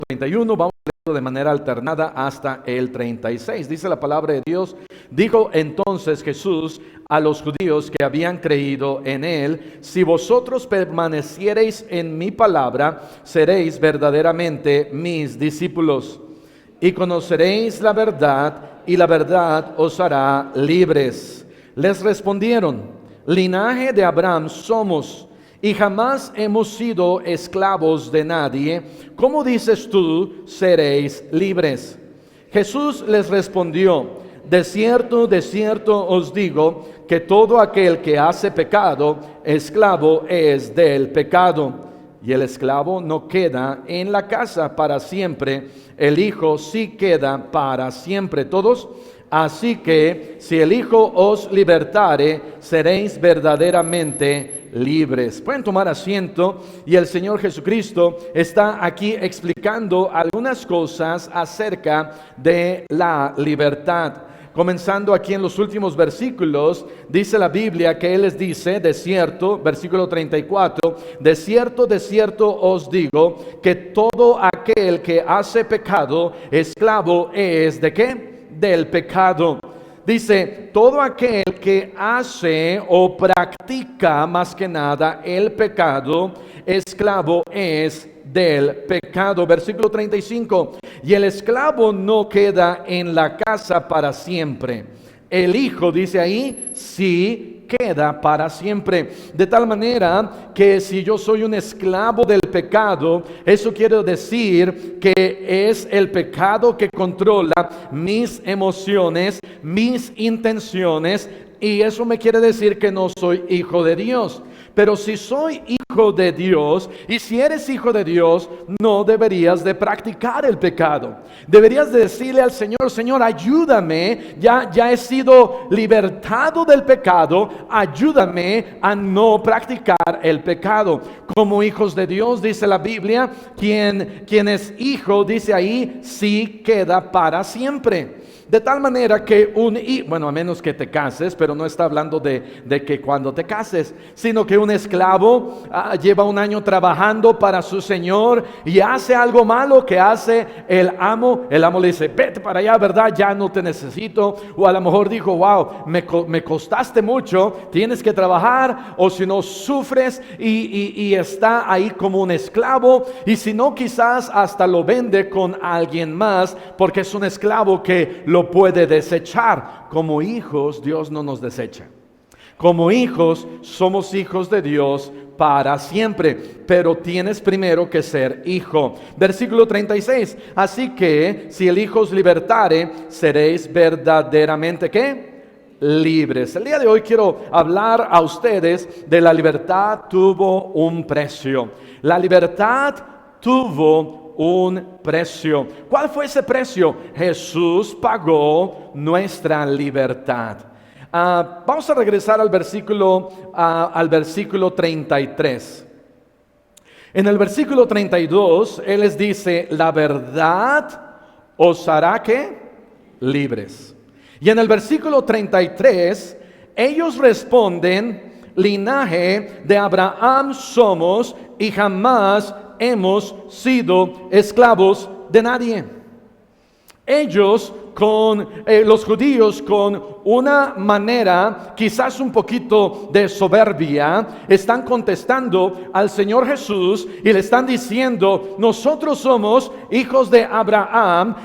31, vamos a leerlo de manera alternada hasta el 36. Dice la palabra de Dios: dijo entonces Jesús a los judíos que habían creído en él: si vosotros permaneciereis en mi palabra, seréis verdaderamente mis discípulos, y conoceréis la verdad, y la verdad os hará libres. Les respondieron: linaje de Abraham somos, y jamás hemos sido esclavos de nadie. ¿Cómo dices tú, seréis libres? Jesús les respondió: de cierto os digo, que todo aquel que hace pecado, esclavo es del pecado. Y el esclavo no queda en la casa para siempre, el Hijo sí queda para siempre. Todos. Así que si el Hijo os libertare, seréis verdaderamente libres. Pueden tomar asiento, y el Señor Jesucristo está aquí explicando algunas cosas acerca de la libertad. Comenzando aquí en los últimos versículos, dice la Biblia que Él les dice: de cierto, versículo 34, de cierto os digo, que todo aquel que hace pecado, esclavo es ¿de qué? Del pecado. Dice: todo aquel que hace o practica, más que nada, el pecado, esclavo es del pecado. Versículo 35, y el esclavo no queda en la casa para siempre, el Hijo, dice ahí, sí queda para siempre. De tal manera que si yo soy un esclavo del pecado, eso quiere decir que es el pecado que controla mis emociones, mis intenciones, y eso me quiere decir que no soy hijo de Dios. Pero si soy hijo de Dios, y si eres hijo de Dios, no deberías de practicar el pecado. Deberías de decirle al Señor: Señor, ayúdame, ya he sido libertado del pecado, ayúdame a no practicar el pecado. Como hijos de Dios, dice la Biblia, quien es hijo, dice ahí, sí queda para siempre. De tal manera que bueno, a menos que te cases, pero no está hablando de que cuando te cases, sino que un esclavo lleva un año trabajando para su señor y hace algo malo que hace el amo le dice: vete para allá, ¿verdad? Ya no te necesito. O a lo mejor dijo: wow, me costaste mucho, tienes que trabajar, o si no sufres, y está ahí como un esclavo. Y si no, quizás hasta lo vende con alguien más, porque es un esclavo que lo puede desechar. Como hijos, Dios no nos desecha. Como hijos, somos hijos de Dios para siempre, pero tienes primero que ser hijo. Versículo 36, así que si el Hijo os libertare, seréis verdaderamente ¿qué? Libres. El día de hoy quiero hablar a ustedes de la libertad. Tuvo un precio. La libertad tuvo un precio. ¿Cuál fue ese precio? Jesús pagó nuestra libertad. Vamos a regresar al versículo 33. En el versículo 32, Él les dice: la verdad os hará ¿qué? Libres. Y en el versículo 33, ellos responden: linaje de Abraham somos, y jamás hemos sido esclavos de nadie. Ellos los judíos, con una manera quizás un poquito de soberbia, están contestando al Señor Jesús y le están diciendo: nosotros somos hijos de Abraham,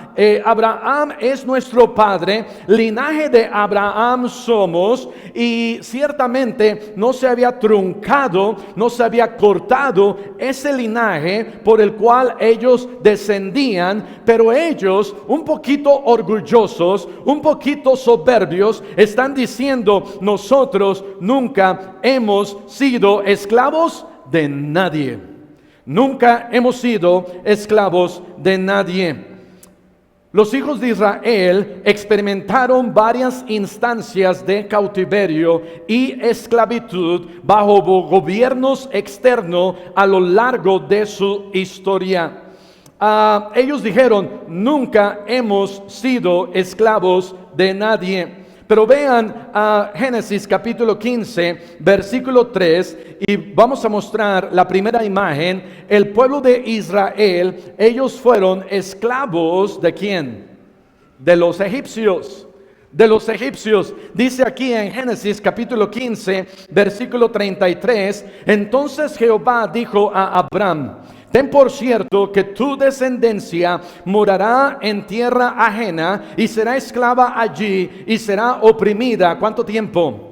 Abraham es nuestro padre, linaje de Abraham somos. Y ciertamente no se había truncado, no se había cortado ese linaje por el cual ellos descendían, pero ellos, un poquito orgullosos, un poquito soberbios, están diciendo: nosotros nunca hemos sido esclavos de nadie. Nunca hemos sido esclavos de nadie. Los hijos de Israel experimentaron varias instancias de cautiverio y esclavitud bajo gobiernos externos a lo largo de su historia. Ellos dijeron: nunca hemos sido esclavos de nadie. Pero vean a Génesis capítulo 15, versículo 3, y vamos a mostrar la primera imagen. El pueblo de Israel, ellos fueron esclavos ¿de quién? De los egipcios. De los egipcios. Dice aquí en Génesis capítulo 15, versículo 33, entonces Jehová dijo a Abraham: ten por cierto que tu descendencia morará en tierra ajena y será esclava allí y será oprimida. ¿Cuánto tiempo?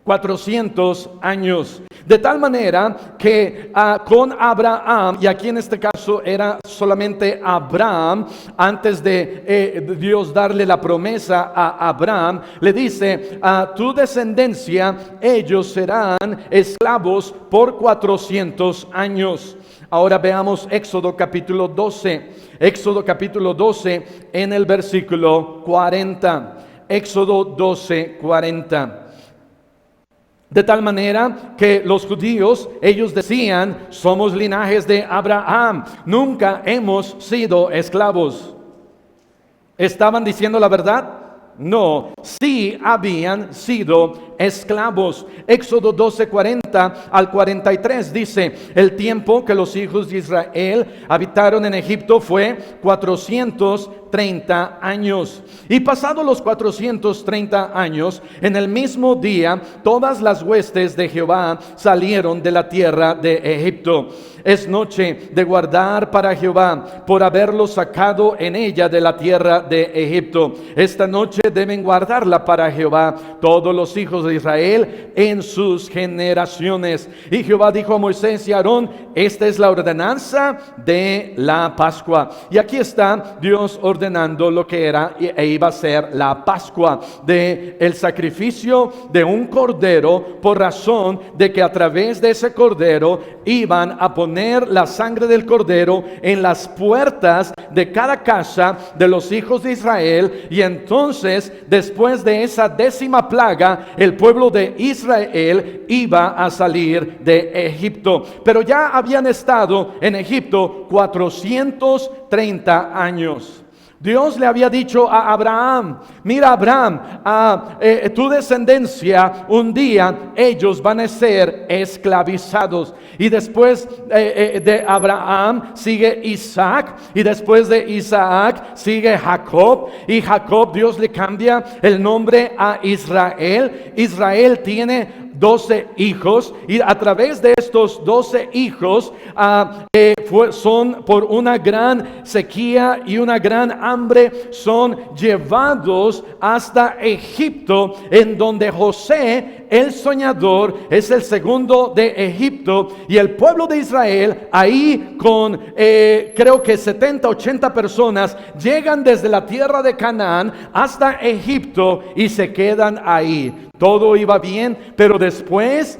400 años. De tal manera que con Abraham, y aquí en este caso era solamente Abraham, antes de Dios darle la promesa a Abraham, le dice: a tu descendencia ellos serán esclavos por 400 años. Ahora veamos Éxodo capítulo 12. Éxodo capítulo 12 en el versículo 40. Éxodo 12, 40. De tal manera que los judíos, ellos decían: somos linajes de Abraham, nunca hemos sido esclavos. ¿Estaban diciendo la verdad? No, sí habían sido esclavos. Éxodo 12, 40 al 43 dice: el tiempo que los hijos de Israel habitaron en Egipto fue 430 años. Y pasados los 430 años, en el mismo día, todas las huestes de Jehová salieron de la tierra de Egipto. Es noche de guardar para Jehová, por haberlos sacado en ella de la tierra de Egipto. Esta noche deben guardarla para Jehová todos los hijos de Israel en sus generaciones. Y Jehová dijo a Moisés y a Aarón: esta es la ordenanza de la Pascua. Y aquí está Dios ordenando lo que era e iba a ser la Pascua, de el sacrificio de un cordero, por razón de que a través de ese cordero iban a poner la sangre del cordero en las puertas de cada casa de los hijos de Israel. Y entonces, después de esa 10ª plaga, el pueblo de Israel iba a salir de Egipto. Pero ya habían estado en Egipto 430 años. Dios le había dicho a Abraham: mira, Abraham, tu descendencia, un día ellos van a ser esclavizados. Y después de Abraham sigue Isaac, y después de Isaac sigue Jacob, y Jacob, Dios le cambia el nombre a Israel. Israel tiene 12 hijos, y a través de estos 12 hijos son por una gran sequía y una gran hambre, son llevados hasta Egipto, en donde José, el soñador, es el segundo de Egipto. Y el pueblo de Israel, ahí con creo que 70, 80 personas, llegan desde la tierra de Canaán hasta Egipto y se quedan ahí. Todo iba bien, pero después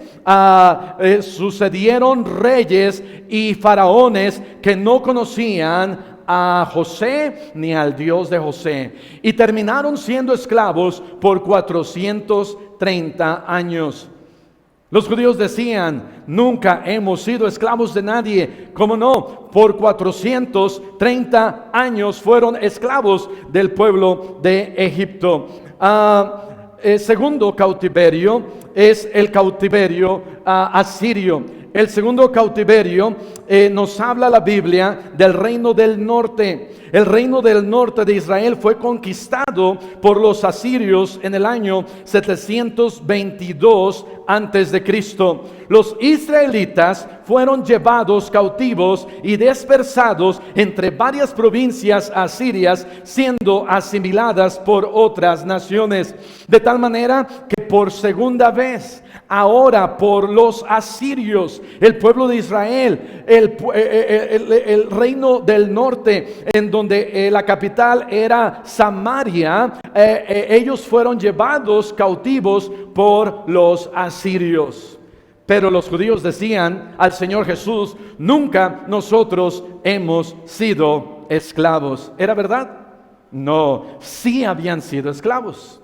sucedieron reyes y faraones que no conocían a José ni al Dios de José, y terminaron siendo esclavos por 430 años. Los judíos decían: nunca hemos sido esclavos de nadie. ¿Cómo no? Por 430 años fueron esclavos del pueblo de Egipto. Segundo cautiverio es el cautiverio asirio. El segundo cautiverio nos habla la Biblia del reino del norte. El reino del norte de Israel fue conquistado por los asirios en el año 722 antes de Cristo. Los israelitas fueron llevados cautivos y dispersados entre varias provincias asirias, siendo asimiladas por otras naciones. De tal manera que por segunda vez, ahora por los asirios, el pueblo de Israel, el reino del norte, en donde la capital era Samaria, ellos fueron llevados cautivos por los asirios. Pero los judíos decían al Señor Jesús: nunca nosotros hemos sido esclavos. ¿Era verdad? No, sí habían sido esclavos.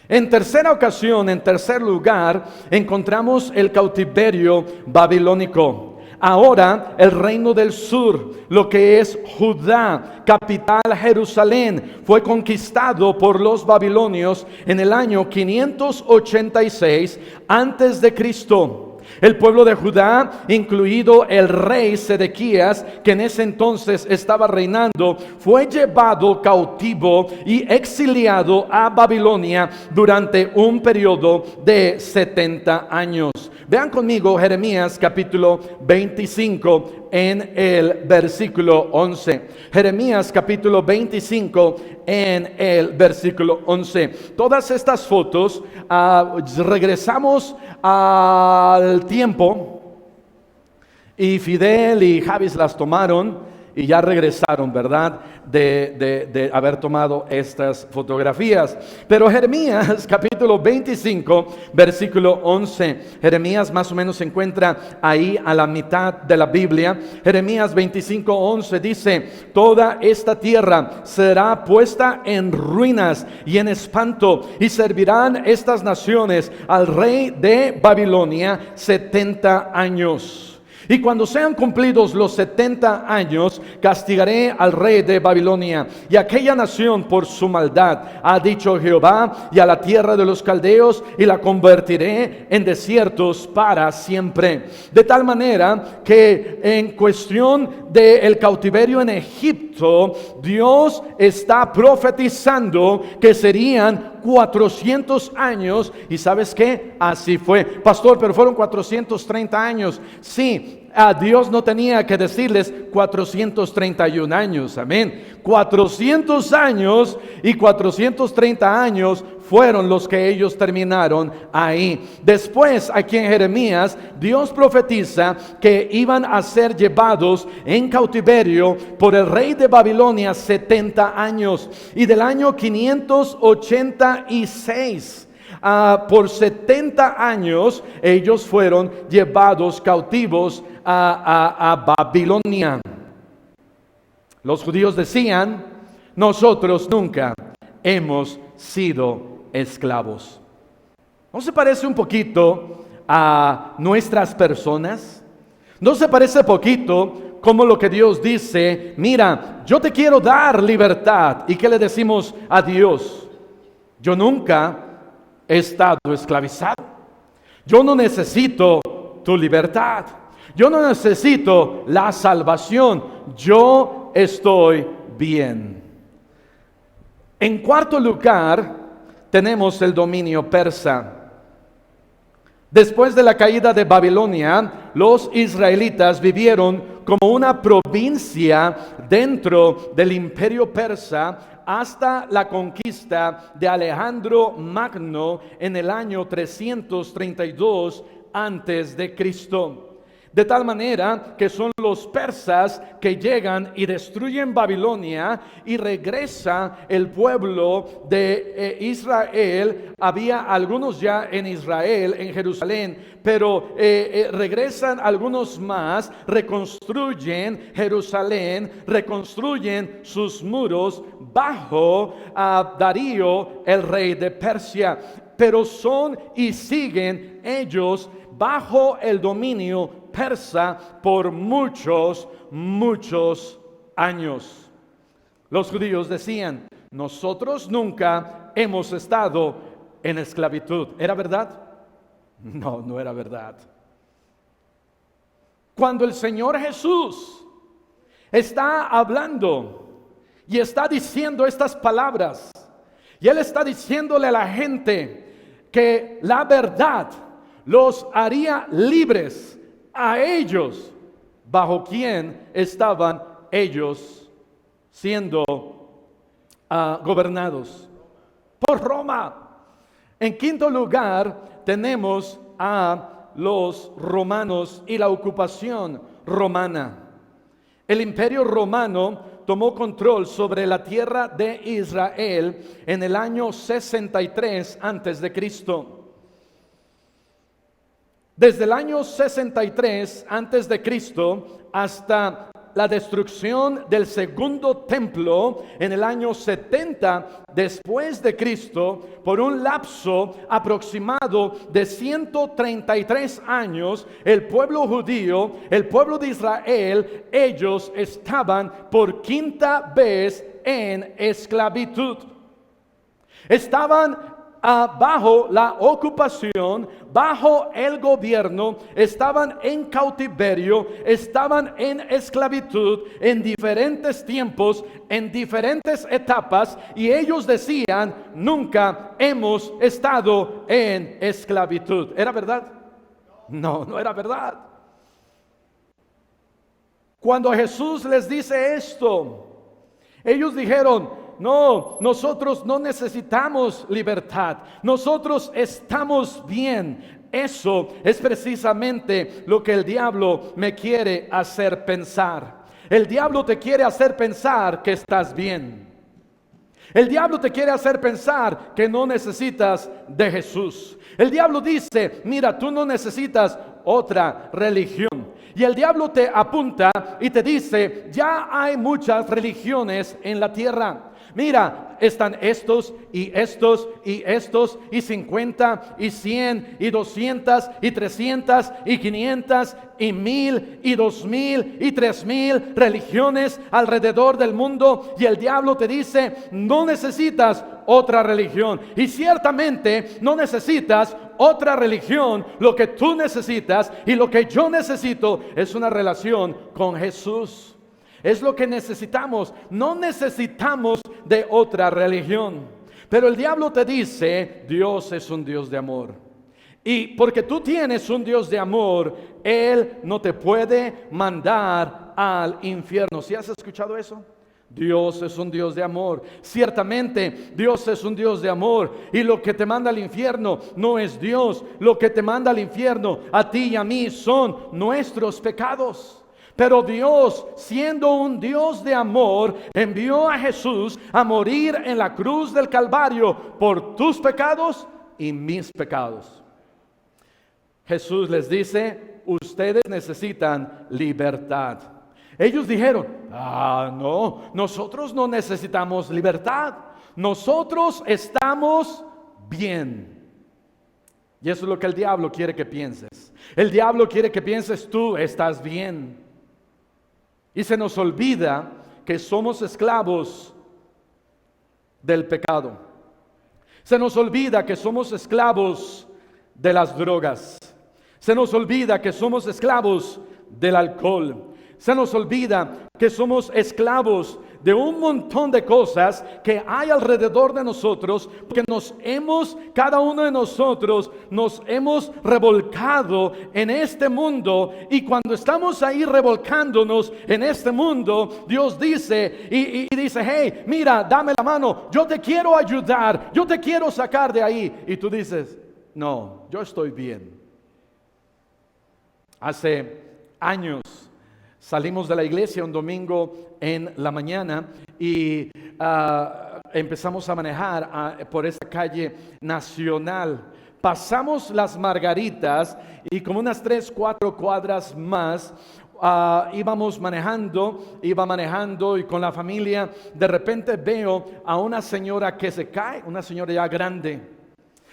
En tercera ocasión, en tercer lugar, encontramos el cautiverio babilónico. Ahora el reino del sur, lo que es Judá, capital Jerusalén, fue conquistado por los babilonios en el año 586 antes de Cristo. El pueblo de Judá, incluido el rey Sedequías, que en ese entonces estaba reinando, fue llevado cautivo y exiliado a Babilonia durante un periodo de 70 años. Vean conmigo Jeremías capítulo 25 en el versículo 11. Jeremías capítulo 25 en el versículo 11. Todas estas fotos, regresamos al tiempo y Fidel y Javis las tomaron y ya regresaron, ¿verdad? De haber tomado estas fotografías. Pero Jeremías capítulo 25 versículo 11. Jeremías más o menos se encuentra ahí a la mitad de la Biblia. Jeremías 25, 11 dice: toda esta tierra será puesta en ruinas y en espanto, y servirán estas naciones al rey de Babilonia 70 años. Y cuando sean cumplidos los 70 años, castigaré al rey de Babilonia y aquella nación por su maldad, ha dicho Jehová, y a la tierra de los caldeos, y la convertiré en desiertos para siempre. De tal manera que en cuestión del cautiverio en Egipto, Dios está profetizando que serían 400 años. ¿Y sabes qué? Así fue. Pastor, pero fueron 430 años. Sí, a Dios no tenía que decirles 431 años. Amén. 400 años y 430 años fueron los que ellos terminaron ahí. Después, aquí en Jeremías, Dios profetiza que iban a ser llevados en cautiverio por el rey de Babilonia 70 años. Y del año 586 por 70 años ellos fueron llevados cautivos a Babilonia. Los judíos decían: nosotros nunca hemos sido esclavos. ¿No se parece un poquito a nuestras personas? ¿No se parece poquito como lo que Dios dice? Mira, yo te quiero dar libertad. ¿Y qué le decimos a Dios? Yo nunca he estado esclavizado. Yo no necesito tu libertad. Yo no necesito la salvación. Yo estoy bien. En cuarto lugar, tenemos el dominio persa. Después de la caída de Babilonia, los israelitas vivieron como una provincia dentro del imperio persa hasta la conquista de Alejandro Magno en el año 332 antes de Cristo. De tal manera que son los persas que llegan y destruyen Babilonia y regresa el pueblo de Israel. Había algunos ya en Israel, en Jerusalén, pero regresan algunos más, reconstruyen Jerusalén, reconstruyen sus muros bajo Darío, el rey de Persia. Pero son y siguen ellos bajo el dominio persa por muchos años. Los judíos decían: nosotros nunca hemos estado en esclavitud. ¿Era verdad? No, no era verdad. Cuando el Señor Jesús está hablando y está diciendo estas palabras, y Él está diciéndole a la gente que la verdad los haría libres a ellos, bajo quien estaban ellos siendo gobernados por Roma. En quinto lugar, tenemos a los romanos y la ocupación romana. El imperio romano tomó control sobre la tierra de Israel en el año 63 antes de Cristo. Desde el año 63 antes de Cristo hasta la destrucción del segundo templo en el año 70 después de Cristo, por un lapso aproximado de 133 años, el pueblo judío, el pueblo de Israel, ellos estaban por quinta vez en esclavitud. Estaban bajo la ocupación, bajo el gobierno, estaban en cautiverio, estaban en esclavitud en diferentes tiempos, en diferentes etapas, y ellos decían: nunca hemos estado en esclavitud. ¿Era verdad? No, no era verdad. Cuando Jesús les dice esto, ellos dijeron: no, nosotros no necesitamos libertad, nosotros estamos bien. Eso es precisamente lo que el diablo me quiere hacer pensar. El diablo te quiere hacer pensar que estás bien. El diablo te quiere hacer pensar que no necesitas de Jesús. El diablo dice: mira, tú no necesitas otra religión. Y el diablo te apunta y te dice: ya hay muchas religiones en la tierra. Mira, están estos y estos y estos y 50 y 100 y 200 y 300 y 500 y 1000 y 2000 y 3000 religiones alrededor del mundo. Y el diablo te dice: no necesitas otra religión. Y ciertamente no necesitas otra religión. Lo que tú necesitas y lo que yo necesito es una relación con Jesús. Es lo que necesitamos. No necesitamos de otra religión. Pero el diablo te dice: Dios es un Dios de amor. Y porque tú tienes un Dios de amor, Él no te puede mandar al infierno. ¿Sí has escuchado eso? Dios es un Dios de amor. Ciertamente Dios es un Dios de amor. Y lo que te manda al infierno no es Dios. Lo que te manda al infierno a ti y a mí son nuestros pecados. Pero Dios, siendo un Dios de amor, envió a Jesús a morir en la cruz del Calvario por tus pecados y mis pecados. Jesús les dice: ustedes necesitan libertad. Ellos dijeron: no, nosotros no necesitamos libertad. Nosotros estamos bien. Y eso es lo que el diablo quiere que pienses. El diablo quiere que pienses: tú estás bien. Y se nos olvida que somos esclavos del pecado. Se nos olvida que somos esclavos de las drogas. Se nos olvida que somos esclavos del alcohol. Se nos olvida que somos esclavos de un montón de cosas que hay alrededor de nosotros, porque cada uno de nosotros nos hemos revolcado en este mundo. Y cuando estamos ahí revolcándonos en este mundo, Dios dice y dice: hey, mira, dame la mano, yo te quiero ayudar, yo te quiero sacar de ahí. Y tú dices: no, yo estoy bien. Hace años salimos de la iglesia un domingo en la mañana y empezamos a manejar por esa calle Nacional. Pasamos Las Margaritas y como unas 3-4 cuadras más íbamos manejando, iba manejando y con la familia. De repente veo a una señora que se cae, una señora ya grande.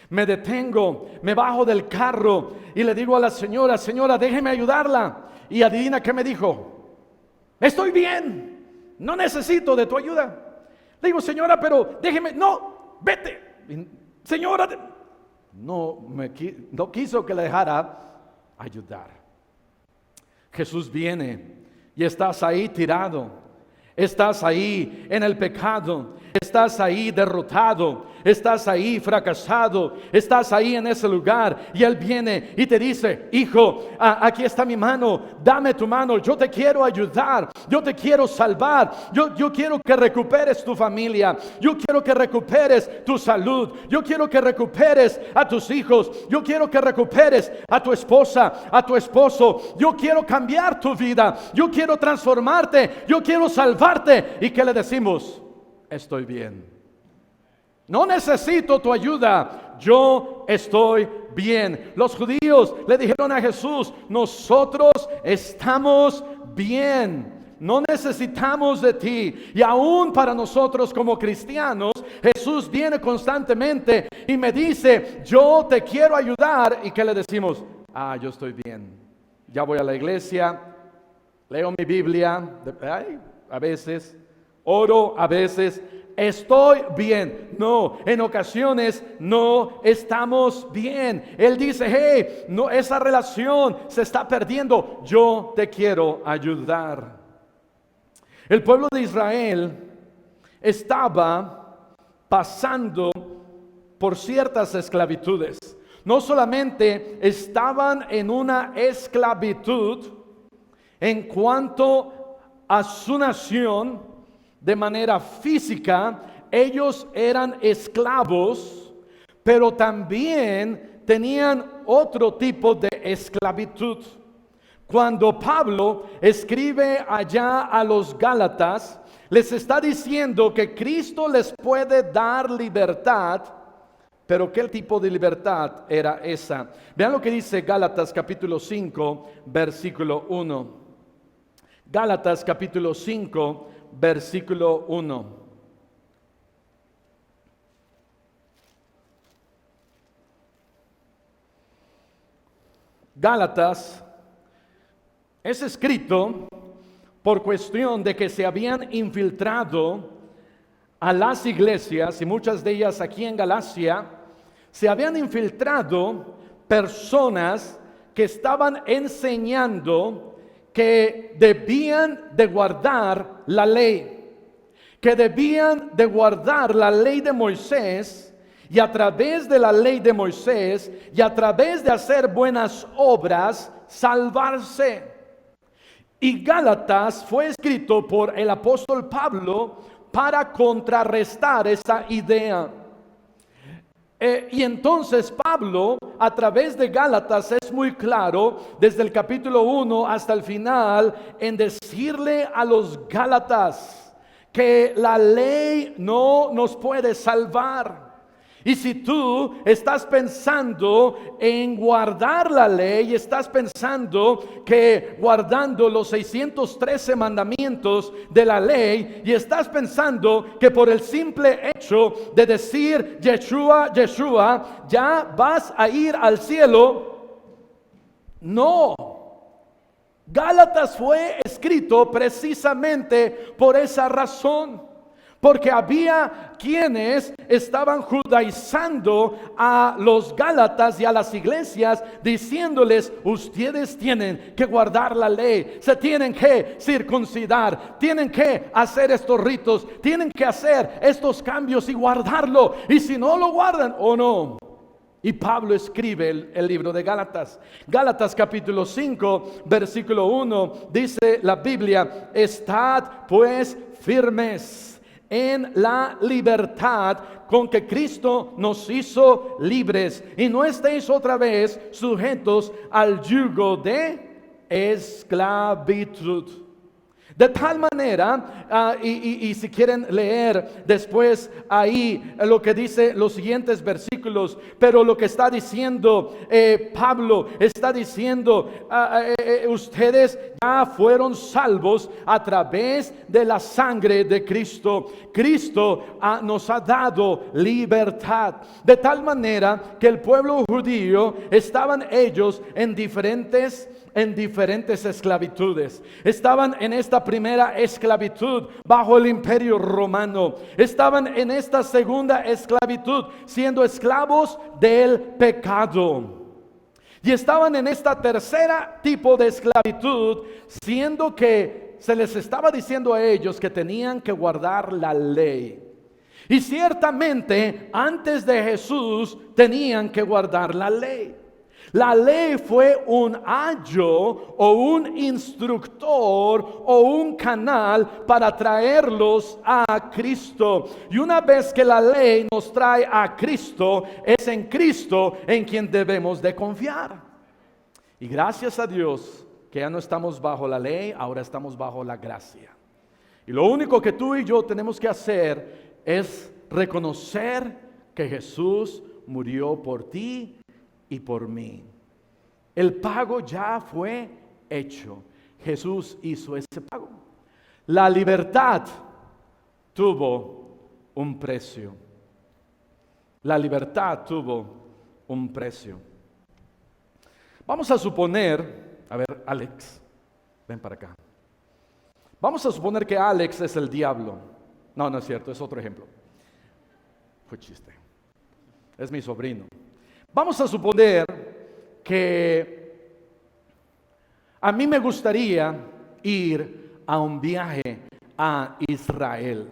Me detengo, me bajo del carro y le digo a la señora: señora, déjeme ayudarla. Y adivina qué me dijo: estoy bien, no necesito de tu ayuda. Le digo: señora, pero déjeme. No, vete. Señora, no quiso que le dejara ayudar. Jesús viene y estás ahí tirado, estás ahí en el pecado, estás ahí derrotado, estás ahí fracasado, estás ahí en ese lugar, y Él viene y te dice: hijo, aquí está mi mano, dame tu mano, yo te quiero ayudar, yo te quiero salvar, yo quiero que recuperes tu familia, yo quiero que recuperes tu salud, yo quiero que recuperes a tus hijos, yo quiero que recuperes a tu esposa, a tu esposo, yo quiero cambiar tu vida, yo quiero transformarte, yo quiero salvarte. ¿Y qué le decimos? Estoy bien. No necesito tu ayuda, yo estoy bien. Los judíos le dijeron a Jesús: nosotros estamos bien. no necesitamos de ti. Y aún para nosotros como cristianos, Jesús viene constantemente y me dice, yo te quiero ayudar. ¿Y qué le decimos? Yo estoy bien. Ya voy a la iglesia, leo mi Biblia, a veces, oro a veces, estoy bien. No, en ocasiones no estamos bien. Él dice, hey, no, esa relación se está perdiendo. Yo te quiero ayudar. El pueblo de Israel estaba pasando por ciertas esclavitudes. No solamente estaban en una esclavitud en cuanto a su nación, de manera física, ellos eran esclavos, pero también tenían otro tipo de esclavitud. Cuando Pablo escribe allá a los Gálatas, les está diciendo que Cristo les puede dar libertad. Pero ¿qué tipo de libertad era esa? Vean lo que dice Gálatas capítulo 5, versículo 1. Gálatas capítulo 5, versículo 1. Gálatas es escrito por cuestión de que se habían infiltrado a las iglesias, y muchas de ellas aquí en Galacia, se habían infiltrado personas que estaban enseñando que debían de guardar la ley, que debían de guardar la ley de Moisés, y a través de la ley de Moisés y a través de hacer buenas obras, salvarse. Y Gálatas fue escrito por el apóstol Pablo para contrarrestar esa idea. Y entonces Pablo, a través de Gálatas, es muy claro, desde el capítulo 1 hasta el final, en decirle a los Gálatas que la ley no nos puede salvar. Y si tú estás pensando en guardar la ley, estás pensando que guardando los 613 mandamientos de la ley, y estás pensando que por el simple hecho de decir Yeshua, Yeshua, ya vas a ir al cielo, no. Gálatas fue escrito precisamente por esa razón. Porque había quienes estaban judaizando a los Gálatas y a las iglesias, diciéndoles, ustedes tienen que guardar la ley, se tienen que circuncidar, tienen que hacer estos ritos, tienen que hacer estos cambios y guardarlo. Y si no lo guardan, o no. Y Pablo escribe el libro de Gálatas. Gálatas capítulo 5, versículo 1, dice la Biblia, estad pues firmes en la libertad con que Cristo nos hizo libres, y no estéis otra vez sujetos al yugo de esclavitud. De tal manera, y si quieren leer después ahí lo que dice los siguientes versículos, pero lo que está diciendo Pablo, está diciendo, ustedes ya fueron salvos a través de la sangre de Cristo. Cristo nos ha dado libertad. De tal manera que el pueblo judío estaban ellos en diferentes esclavitudes. Estaban en esta primera esclavitud bajo el imperio romano. Estaban en esta segunda esclavitud siendo esclavos del pecado. Y estaban en esta tercera tipo de esclavitud, siendo que se les estaba diciendo a ellos que tenían que guardar la ley. Y ciertamente antes de Jesús tenían que guardar la ley. La ley fue un ayo o un instructor o un canal para traerlos a Cristo. Y una vez que la ley nos trae a Cristo, es en Cristo en quien debemos de confiar. Y gracias a Dios que ya no estamos bajo la ley, ahora estamos bajo la gracia. Y lo único que tú y yo tenemos que hacer es reconocer que Jesús murió por ti y por mí. El pago ya fue hecho. Jesús hizo ese pago. La libertad tuvo un precio. La libertad tuvo un precio. Vamos a suponer, a ver, Alex, ven para acá. Vamos a suponer que Alex es el diablo. No, no es cierto, es otro ejemplo. Fue chiste. Es mi sobrino. Vamos a suponer que a mí me gustaría ir a un viaje a Israel.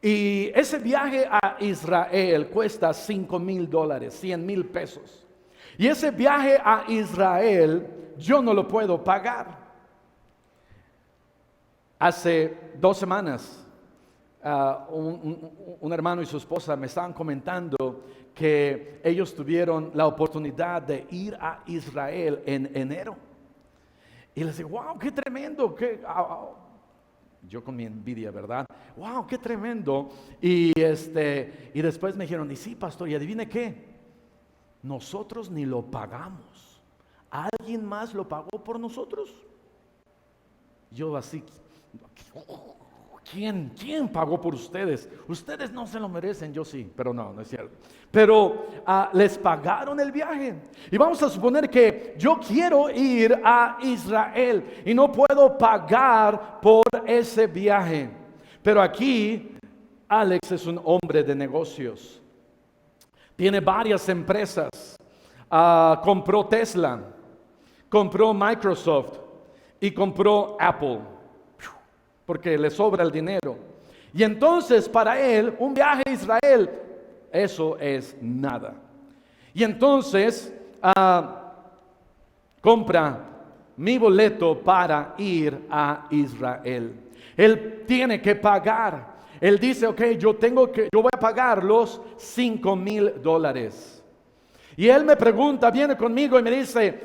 Y ese viaje a Israel cuesta $5,000, 100,000 pesos. Y ese viaje a Israel yo no lo puedo pagar. Hace 2 semanas, un hermano y su esposa me estaban comentando que ellos tuvieron la oportunidad de ir a Israel en enero. Y les digo, wow, qué tremendo, yo con mi envidia, ¿verdad? Wow, qué tremendo. Y después me dijeron, y sí, pastor, y adivine qué, nosotros ni lo pagamos. ¿Alguien más lo pagó por nosotros? Yo así, ¿quién pagó por ustedes? Ustedes no se lo merecen, yo sí, pero no es cierto. Pero les pagaron el viaje. Y vamos a suponer que yo quiero ir a Israel y no puedo pagar por ese viaje. Pero aquí Alex es un hombre de negocios. Tiene varias empresas. Compró Tesla, compró Microsoft y compró Apple, porque le sobra el dinero. Y entonces para él un viaje a Israel, eso es nada. Y entonces compra mi boleto para ir a Israel. Él tiene que pagar. Él dice, ok, yo voy a pagar los $5,000. Y él me pregunta, viene conmigo y me dice,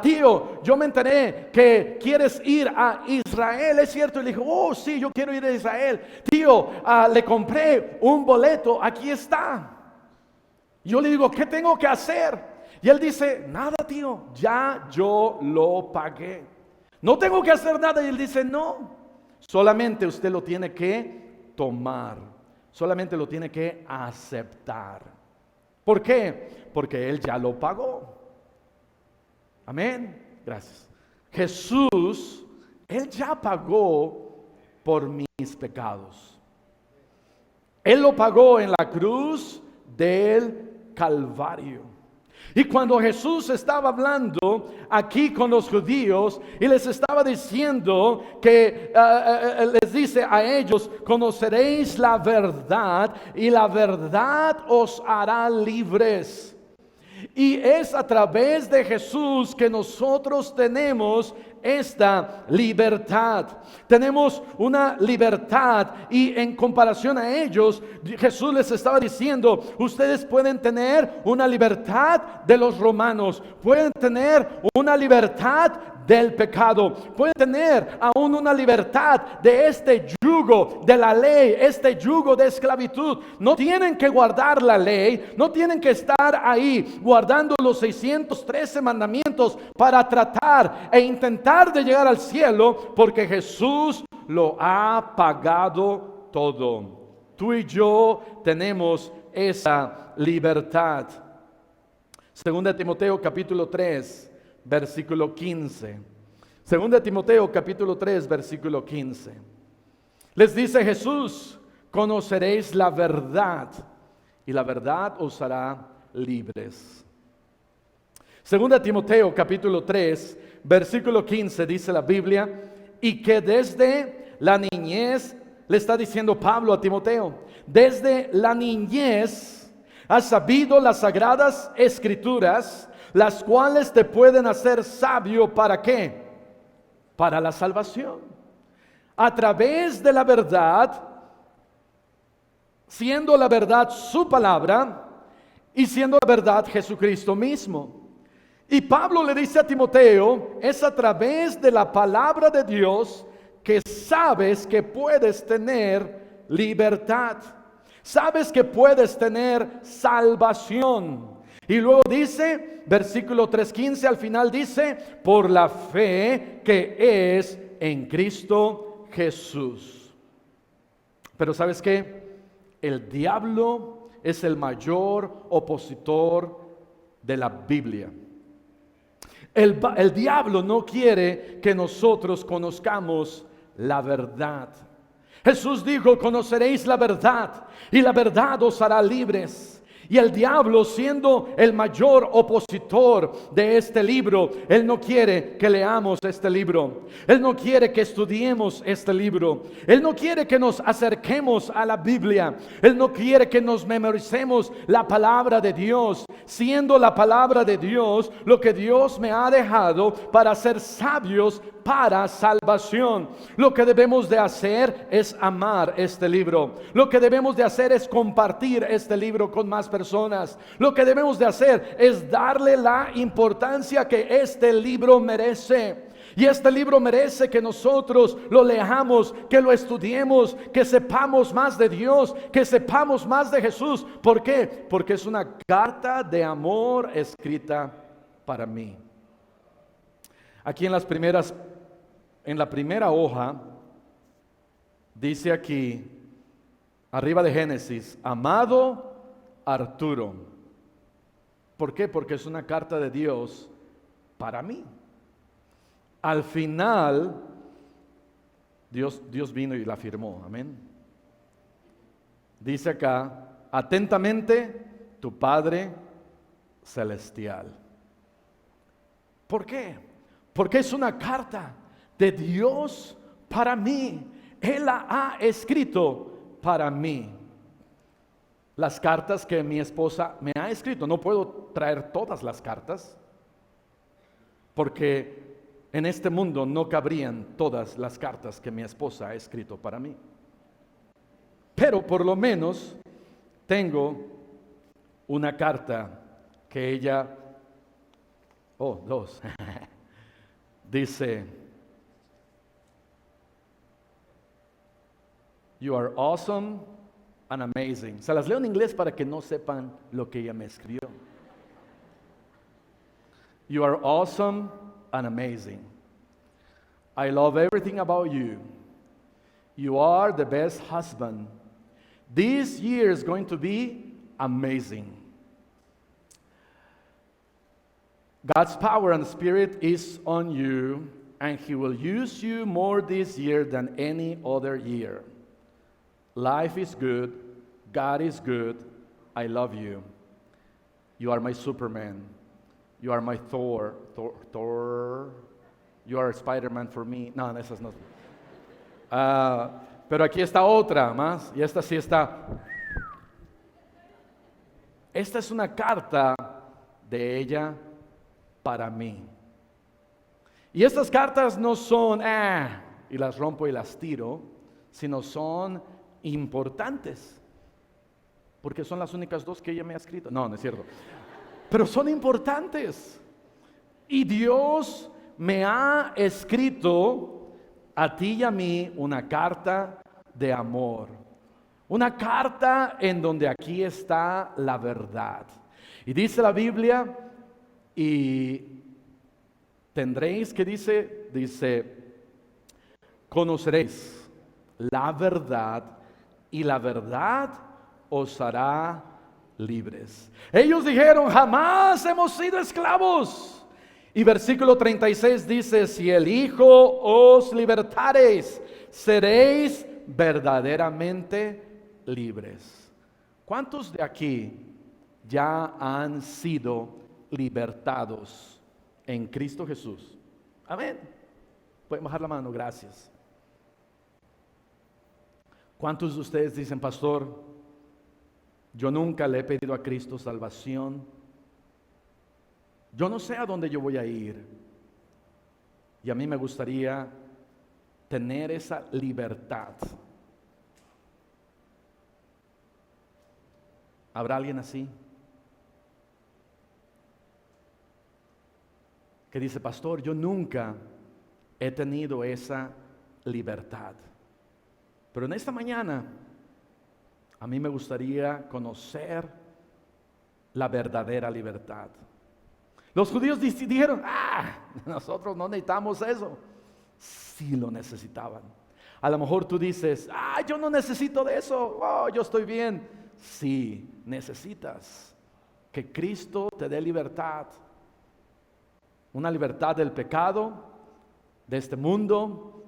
tío, yo me enteré que quieres ir a Israel, ¿es cierto? Y le digo, oh sí, yo quiero ir a Israel. Tío, le compré un boleto, aquí está. Yo le digo, ¿qué tengo que hacer? Y él dice, nada, tío, ya yo lo pagué. No tengo que hacer nada. Y él dice, no, solamente usted lo tiene que tomar, solamente lo tiene que aceptar. ¿Por qué? Porque Él ya lo pagó. Amén. Gracias. Jesús, Él ya pagó por mis pecados. Él lo pagó en la cruz del Calvario. Y cuando Jesús estaba hablando aquí con los judíos y les estaba diciendo que les dice a ellos, conoceréis la verdad y la verdad os hará libres. Y es a través de Jesús que nosotros tenemos esta libertad. Tenemos una libertad y en comparación a ellos, Jesús les estaba diciendo, ustedes pueden tener una libertad de los romanos, pueden tener una libertad del pecado, pueden tener aún una libertad de este yugo de la ley, este yugo de esclavitud. No tienen que guardar la ley, no tienen que estar ahí guardando los 613 mandamientos para tratar e intentar de llegar al cielo, porque Jesús lo ha pagado todo. Tú y yo tenemos esa libertad. Segunda Timoteo capítulo 3 versículo 15. Segunda Timoteo capítulo 3 versículo 15. Les dice Jesús, conoceréis la verdad y la verdad os hará libres. Segunda Timoteo capítulo 3 versículo 15 dice la Biblia, y que desde la niñez, le está diciendo Pablo a Timoteo, desde la niñez has sabido las sagradas escrituras, las cuales te pueden hacer sabio. ¿Para qué? Para la salvación. A través de la verdad, siendo la verdad su palabra y siendo la verdad Jesucristo mismo. Y Pablo le dice a Timoteo, es a través de la palabra de Dios que sabes que puedes tener libertad. Sabes que puedes tener salvación. Y luego dice, versículo 3:15 al final dice, por la fe que es en Cristo Jesús. Pero ¿sabes qué? El diablo es el mayor opositor de la Biblia. El diablo no quiere que nosotros conozcamos la verdad. Jesús dijo: conoceréis la verdad y la verdad os hará libres. Y el diablo, siendo el mayor opositor de este libro, él no quiere que leamos este libro. Él no quiere que estudiemos este libro. Él no quiere que nos acerquemos a la Biblia. Él no quiere que nos memoricemos la palabra de Dios, siendo la palabra de Dios lo que Dios me ha dejado para ser sabios para salvación. Lo que debemos de hacer es amar este libro. Lo que debemos de hacer es compartir este libro con más personas. Lo que debemos de hacer es darle la importancia que este libro merece. Y este libro merece que nosotros lo leamos, que lo estudiemos, que sepamos más de Dios, que sepamos más de Jesús. ¿Por qué? Porque es una carta de amor escrita para mí. Aquí en la primera hoja, dice aquí, arriba de Génesis: amado Arturo. ¿Por qué? Porque es una carta de Dios para mí. Al final, Dios vino y la firmó. Amén. Dice acá: atentamente, tu Padre Celestial. ¿Por qué? Porque es una carta de Dios para mí. Él la ha escrito para mí. Las cartas que mi esposa me ha escrito, no puedo traer todas las cartas, porque en este mundo no cabrían todas las cartas que mi esposa ha escrito para mí. Pero por lo menos tengo una carta que ella, dos, dice: you are awesome and amazing. Se las leo en inglés para que no sepan lo que ella me escribió. You are awesome and amazing. I love everything about you. You are the best husband. This year is going to be amazing. God's power and spirit is on you, and He will use you more this year than any other year. Life is good. God is good. I love you. You are my Superman. You are my Thor. You are Spider-Man for me. No, esas no. Pero aquí está otra más. Y esta sí está. Esta es una carta de ella para mí. Y estas cartas no son y las rompo y las tiro, sino son importantes, porque son las únicas dos que ella me ha escrito. No, no es cierto. Pero son importantes. Y Dios me ha escrito a ti y a mí una carta de amor. Una carta en donde aquí está la verdad. Y dice la Biblia, y tendréis, ¿qué dice? Dice: conoceréis la verdad y la verdad os hará libres. Ellos dijeron: jamás hemos sido esclavos. Y versículo 36 dice: si el Hijo os libertareis, seréis verdaderamente libres. ¿Cuántos de aquí ya han sido libertados en Cristo Jesús? Amén. Pueden bajar la mano, gracias. ¿Cuántos de ustedes dicen: pastor, yo nunca le he pedido a Cristo salvación? Yo no sé a dónde yo voy a ir. Y a mí me gustaría tener esa libertad. ¿Habrá alguien así? Que dice: pastor, yo nunca he tenido esa libertad. Pero en esta mañana a mí me gustaría conocer la verdadera libertad. Los judíos dijeron: nosotros no necesitamos eso. Sí lo necesitaban. A lo mejor tú dices, yo no necesito de eso, yo estoy bien. Sí, necesitas que Cristo te dé libertad. Una libertad del pecado, de este mundo,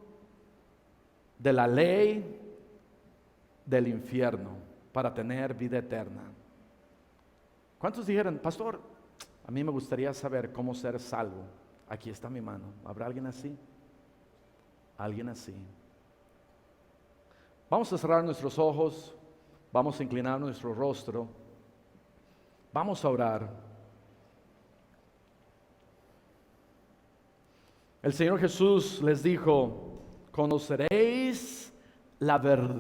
de la ley, del infierno, para tener vida eterna. ¿Cuántos dijeron, pastor, a mí me gustaría saber cómo ser salvo? Aquí está mi mano. ¿Habrá alguien así? Alguien así. Vamos a cerrar nuestros ojos, vamos a inclinar nuestro rostro, vamos a orar. El Señor Jesús les dijo, conoceréis la verdad